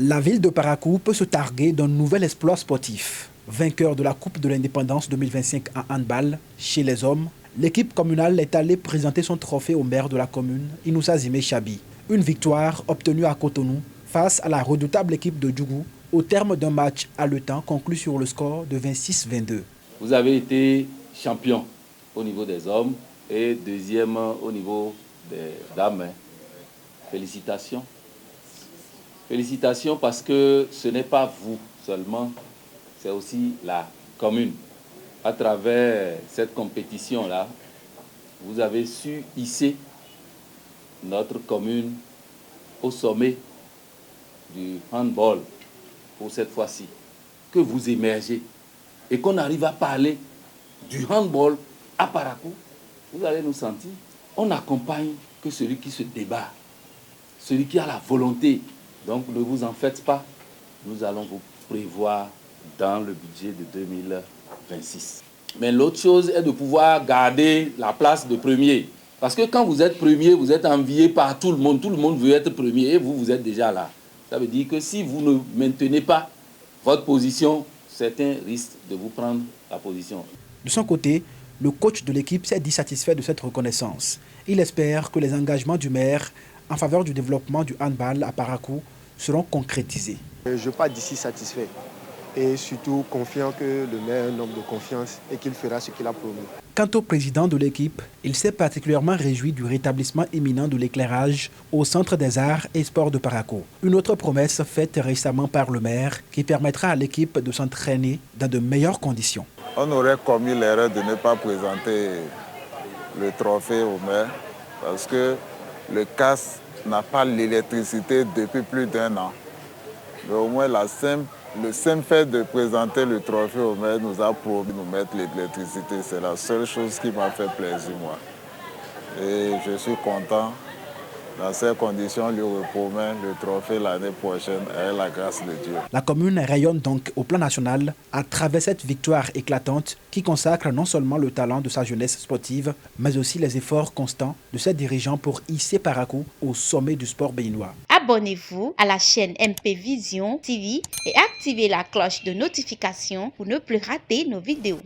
La ville de Parakou peut se targuer d'un nouvel exploit sportif. Vainqueur de la Coupe de l'Indépendance 2025 en handball, chez les hommes, l'équipe communale est allée présenter son trophée au maire de la commune, Inoussa Zimé Chabi. Une victoire obtenue à Cotonou face à la redoutable équipe de Djougou au terme d'un match haletant conclu sur le score de 26-22. Vous avez été champion au niveau des hommes et deuxième au niveau des dames. Félicitations. Félicitations parce que ce n'est pas vous seulement, c'est aussi la commune. À travers cette compétition-là, vous avez su hisser notre commune au sommet du handball pour cette fois-ci. Que vous émergez et qu'on arrive à parler du handball à Parakou, vous allez nous sentir. On n'accompagne que celui qui se débat, celui qui a la volonté. Donc ne vous en faites pas, nous allons vous prévoir dans le budget de 2026. Mais l'autre chose est de pouvoir garder la place de premier. Parce que quand vous êtes premier, vous êtes envié par tout le monde veut être premier et vous êtes déjà là. Ça veut dire que si vous ne maintenez pas votre position, certains risquent de vous prendre la position. De son côté, le coach de l'équipe s'est dit satisfait de cette reconnaissance. Il espère que les engagements du maire en faveur du développement du handball à Parakou seront concrétisés. Je pars d'ici satisfait et surtout confiant que le maire est un homme de confiance et qu'il fera ce qu'il a promis. Quant au président de l'équipe, il s'est particulièrement réjoui du rétablissement imminent de l'éclairage au Centre des Arts et Sports de Parakou. Une autre promesse faite récemment par le maire qui permettra à l'équipe de s'entraîner dans de meilleures conditions. On aurait commis l'erreur de ne pas présenter le trophée au maire parce que le CAS n'a pas l'électricité depuis plus d'1 an. Mais au moins le simple fait de présenter le trophée au maire nous a promis de nous mettre l'électricité. C'est la seule chose qui m'a fait plaisir, moi. Et je suis content. Dans ces conditions, lui repromet le trophée l'année prochaine avec la grâce de Dieu. La commune rayonne donc au plan national à travers cette victoire éclatante qui consacre non seulement le talent de sa jeunesse sportive, mais aussi les efforts constants de ses dirigeants pour hisser Parakou au sommet du sport béninois. Abonnez-vous à la chaîne MP Vision TV et activez la cloche de notification pour ne plus rater nos vidéos.